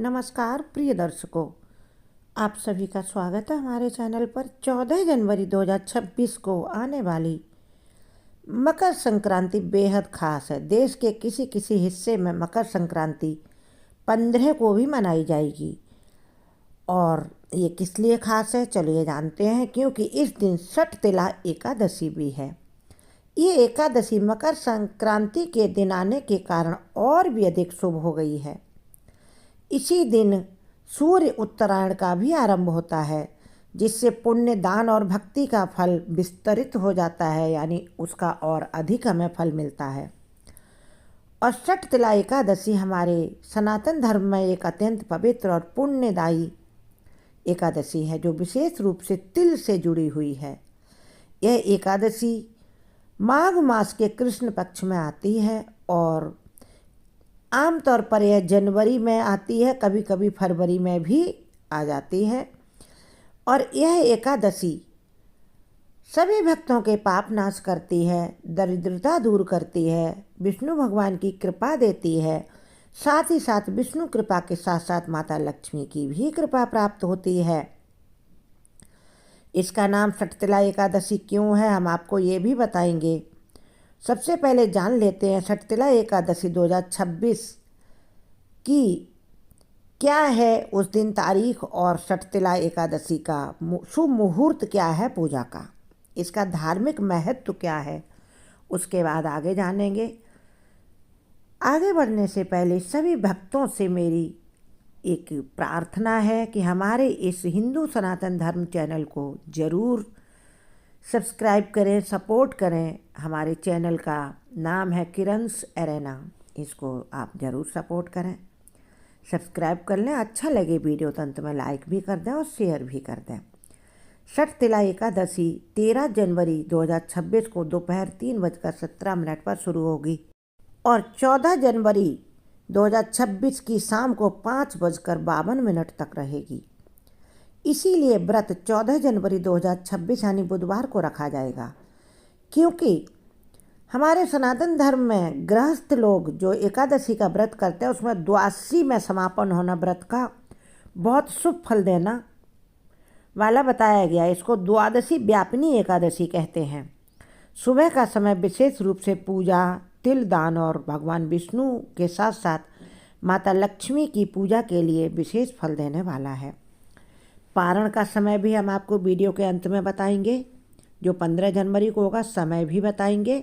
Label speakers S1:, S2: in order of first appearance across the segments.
S1: नमस्कार प्रिय दर्शकों, आप सभी का स्वागत है हमारे चैनल पर। 14 जनवरी 2026 को आने वाली मकर संक्रांति बेहद खास है। देश के किसी किसी हिस्से में मकर संक्रांति 15 को भी मनाई जाएगी। और ये किस लिए खास है, चलिए जानते हैं। क्योंकि इस दिन षटतिला एकादशी भी है। ये एकादशी मकर संक्रांति के दिन आने के कारण और भी अधिक शुभ हो गई है। इसी दिन सूर्य उत्तरायण का भी आरंभ होता है, जिससे पुण्य, दान और भक्ति का फल विस्तरित हो जाता है, यानी उसका और अधिक हमें फल मिलता है। और षटतिला एकादशी हमारे सनातन धर्म में एक अत्यंत पवित्र और पुण्यदायी एकादशी है, जो विशेष रूप से तिल से जुड़ी हुई है। यह एकादशी माघ मास के कृष्ण पक्ष में आती है और आमतौर पर यह जनवरी में आती है, कभी कभी फरवरी में भी आ जाती है। और यह एकादशी सभी भक्तों के पाप नाश करती है, दरिद्रता दूर करती है, विष्णु भगवान की कृपा देती है। साथ ही साथ विष्णु कृपा के साथ साथ माता लक्ष्मी की भी कृपा प्राप्त होती है। इसका नाम षटतिला एकादशी क्यों है, हम आपको ये भी बताएंगे। सबसे पहले जान लेते हैं षटतिला एकादशी 2026 की क्या है, उस दिन तारीख, और षटतिला एकादशी का शुभ मुहूर्त क्या है पूजा का, इसका धार्मिक महत्व क्या है, उसके बाद आगे जानेंगे। आगे बढ़ने से पहले सभी भक्तों से मेरी एक प्रार्थना है कि हमारे इस हिंदू सनातन धर्म चैनल को ज़रूर सब्सक्राइब करें, सपोर्ट करें। हमारे चैनल का नाम है किरण्स एरेना, इसको आप ज़रूर सपोर्ट करें, सब्सक्राइब कर लें। अच्छा लगे वीडियो तो अंत में लाइक भी कर दें और शेयर भी कर दें। षटतिला एकादशी 13 जनवरी 2026 को दोपहर 3:17 पर शुरू होगी और 14 जनवरी 2026 की शाम को 5:52 तक रहेगी। इसीलिए व्रत 14 जनवरी 2026 यानी बुधवार को रखा जाएगा, क्योंकि हमारे सनातन धर्म में गृहस्थ लोग जो एकादशी का व्रत करते हैं उसमें द्वादशी में समापन होना व्रत का बहुत शुभ फल देना वाला बताया गया। इसको द्वादशी व्यापिनी एकादशी कहते हैं। सुबह का समय विशेष रूप से पूजा, तिल दान और भगवान विष्णु के साथ साथ माता लक्ष्मी की पूजा के लिए विशेष फल देने वाला है। पारण का समय भी हम आपको वीडियो के अंत में बताएंगे, जो 15 जनवरी को होगा, समय भी बताएंगे।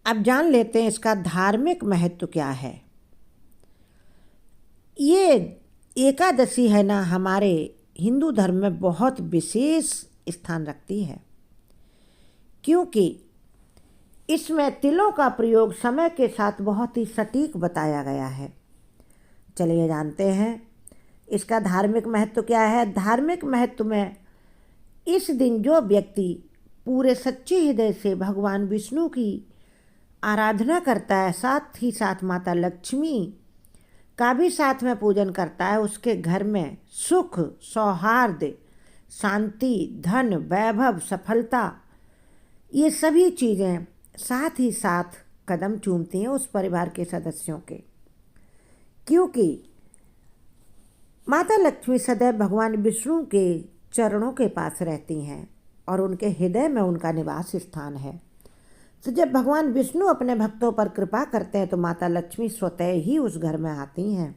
S1: अब जान लेते हैं इसका धार्मिक महत्व क्या है। ये एकादशी है ना, हमारे हिंदू धर्म में बहुत विशेष स्थान रखती है, क्योंकि इसमें तिलों का प्रयोग समय के साथ बहुत ही सटीक बताया गया है। चलिए जानते हैं इसका धार्मिक महत्व क्या है। धार्मिक महत्व में इस दिन जो व्यक्ति पूरे सच्चे हृदय से भगवान विष्णु की आराधना करता है, साथ ही साथ माता लक्ष्मी का भी साथ में पूजन करता है, उसके घर में सुख, सौहार्द, शांति, धन, वैभव, सफलता, ये सभी चीज़ें साथ ही साथ कदम चूमती हैं उस परिवार के सदस्यों के। क्योंकि माता लक्ष्मी सदैव भगवान विष्णु के चरणों के पास रहती हैं और उनके हृदय में उनका निवास स्थान है। तो जब भगवान विष्णु अपने भक्तों पर कृपा करते हैं तो माता लक्ष्मी स्वतः ही उस घर में आती हैं।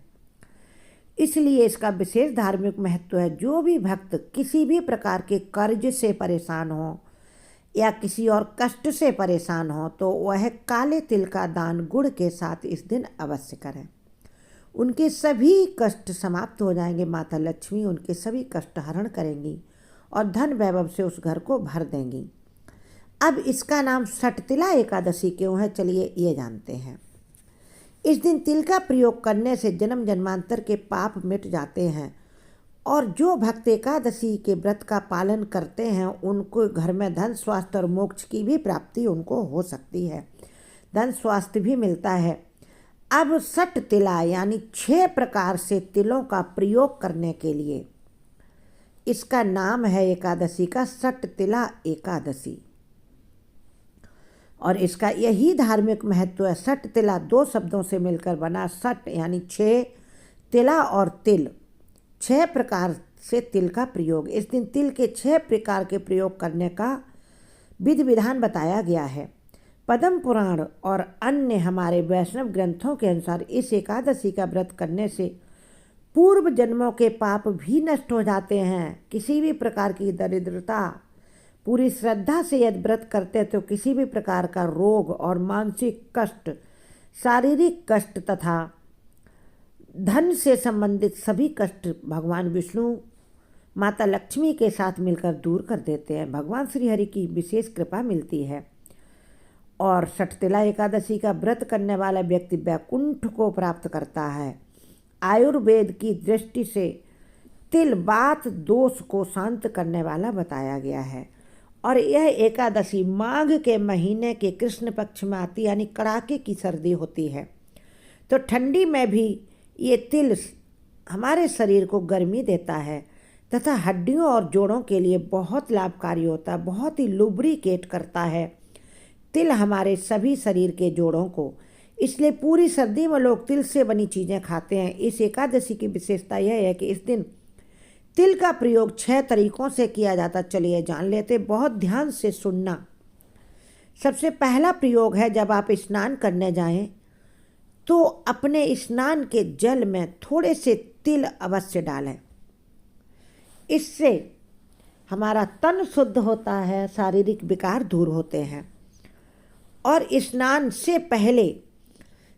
S1: इसलिए इसका विशेष धार्मिक महत्व है। जो भी भक्त किसी भी प्रकार के कर्ज से परेशान हो या किसी और कष्ट से परेशान हो तो वह काले तिल का दान गुड़ के साथ इस दिन अवश्य करें। उनके सभी कष्ट समाप्त हो जाएंगे। माता लक्ष्मी उनके सभी कष्ट हरण करेंगी और धन वैभव से उस घर को भर देंगी। अब इसका नाम षटतिला एकादशी क्यों है, चलिए ये जानते हैं। इस दिन तिल का प्रयोग करने से जन्म जन्मांतर के पाप मिट जाते हैं और जो भक्त एकादशी के व्रत का पालन करते हैं उनको घर में धन, स्वास्थ्य और मोक्ष की भी प्राप्ति उनको हो सकती है। धन स्वास्थ्य भी मिलता है। अब षटतिला यानी 6 प्रकार से तिलों का प्रयोग करने के लिए इसका नाम है एकादशी का षटतिला एकादशी। और इसका यही धार्मिक महत्व है। षटतिला 2 शब्दों से मिलकर बना। षट यानी 6, तिला और तिल, 6 प्रकार से तिल का प्रयोग। इस दिन तिल के 6 प्रकार के प्रयोग करने का विधि विधान बताया गया है। पद्म पुराण और अन्य हमारे वैष्णव ग्रंथों के अनुसार इस एकादशी का व्रत करने से पूर्व जन्मों के पाप भी नष्ट हो जाते हैं। किसी भी प्रकार की दरिद्रता, पूरी श्रद्धा से यदि व्रत करते तो किसी भी प्रकार का रोग और मानसिक कष्ट, शारीरिक कष्ट तथा धन से संबंधित सभी कष्ट भगवान विष्णु माता लक्ष्मी के साथ मिलकर दूर कर देते हैं। भगवान श्री हरि की विशेष कृपा मिलती है और षठतिला एकादशी का व्रत करने वाला व्यक्ति वैकुंठ को प्राप्त करता है। आयुर्वेद की दृष्टि से तिल वात दोष को शांत करने वाला बताया गया है और यह एकादशी माघ के महीने के कृष्ण पक्ष में आती, यानी कड़ाके की सर्दी होती है। तो ठंडी में भी ये तिल हमारे शरीर को गर्मी देता है तथा हड्डियों और जोड़ों के लिए बहुत लाभकारी होता है, बहुत ही लुब्रिकेट करता है तिल हमारे सभी शरीर के जोड़ों को। इसलिए पूरी सर्दी में लोग तिल से बनी चीज़ें खाते हैं। इस एकादशी की विशेषता यह है कि इस दिन तिल का प्रयोग 6 तरीकों से किया जाता। चलिए जान लेते, बहुत ध्यान से सुनना। सबसे पहला प्रयोग है, जब आप स्नान करने जाएं तो अपने स्नान के जल में थोड़े से तिल अवश्य डालें। इससे हमारा तन शुद्ध होता है, शारीरिक विकार दूर होते हैं। और स्नान से पहले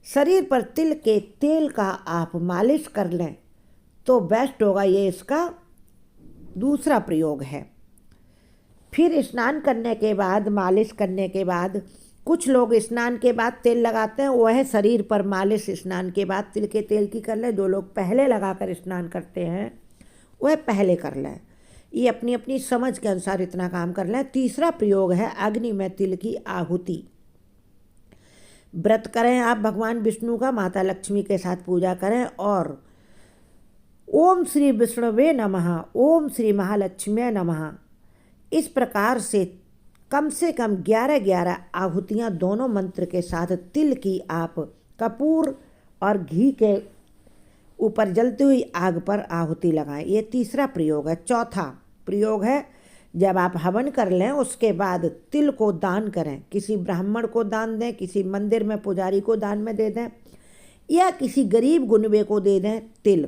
S1: शरीर पर तिल के तेल का आप मालिश कर लें तो बेस्ट होगा। ये इसका दूसरा प्रयोग है। फिर स्नान करने के बाद, मालिश करने के बाद, कुछ लोग स्नान के बाद तेल लगाते हैं, वह शरीर पर मालिश स्नान के बाद तिल के तेल की कर लें। जो लोग पहले लगाकर स्नान करते हैं वह पहले कर लें। ये अपनी अपनी समझ के अनुसार इतना काम कर लें। तीसरा प्रयोग है अग्नि में तिल की आहुति। व्रत करें आप भगवान विष्णु का, माता लक्ष्मी के साथ पूजा करें और ओम श्री विष्णुवे नमः, ओम श्री महालक्ष्मी नमः, इस प्रकार से कम 11 आहुतियाँ दोनों मंत्र के साथ तिल की आप कपूर और घी के ऊपर जलती हुई आग पर आहुति लगाएं। ये तीसरा प्रयोग है। चौथा प्रयोग है, जब आप हवन कर लें उसके बाद तिल को दान करें। किसी ब्राह्मण को दान दें, किसी मंदिर में पुजारी को दान में दे दें या किसी गरीब गुनबे को दे दें तिल,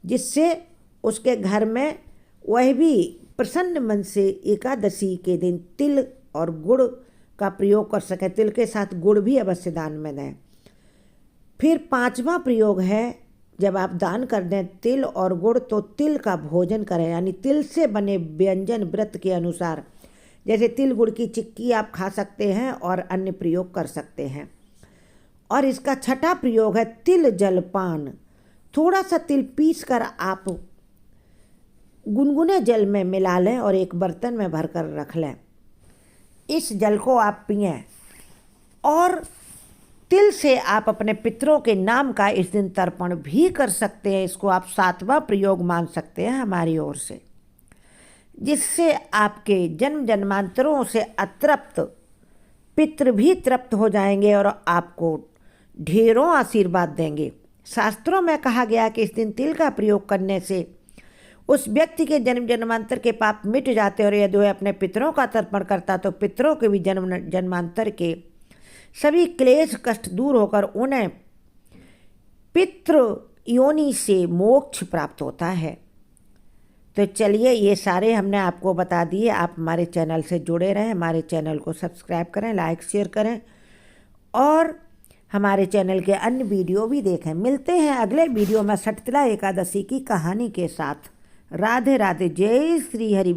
S1: जिससे उसके घर में वह भी प्रसन्न मन से एकादशी के दिन तिल और गुड़ का प्रयोग कर सके। तिल के साथ गुड़ भी अवश्य दान में दें। फिर 5वां प्रयोग है, जब आप दान कर दें तिल और गुड़ तो तिल का भोजन करें, यानी तिल से बने व्यंजन व्रत के अनुसार, जैसे तिल गुड़ की चिक्की आप खा सकते हैं और अन्य प्रयोग कर सकते हैं। और इसका 6ठा प्रयोग है तिल जलपान। थोड़ा सा तिल पीस कर आप गुनगुने जल में मिला लें और एक बर्तन में भरकर रख लें। इस जल को आप पिएं और तिल से आप अपने पितरों के नाम का इस दिन तर्पण भी कर सकते हैं। इसको आप 7वां प्रयोग मान सकते हैं हमारी ओर से, जिससे आपके जन्म जन्मांतरों से अतृप्त पितृ भी तृप्त हो जाएंगे और आपको ढेरों आशीर्वाद देंगे। शास्त्रों में कहा गया कि इस दिन तिल का प्रयोग करने से उस व्यक्ति के जन्म जन्मांतर के पाप मिट जाते और यदि वह अपने पितरों का तर्पण करता तो पितरों के भी जन्म जन्मांतर के सभी क्लेश कष्ट दूर होकर उन्हें पितृ योनि से मोक्ष प्राप्त होता है। तो चलिए, ये सारे हमने आपको बता दिए। आप हमारे चैनल से जुड़े रहें, हमारे चैनल को सब्सक्राइब करें, लाइक शेयर करें और हमारे चैनल के अन्य वीडियो भी देखें। मिलते हैं अगले वीडियो में षठतिला एकादशी की कहानी के साथ। राधे राधे। जय श्री हरि।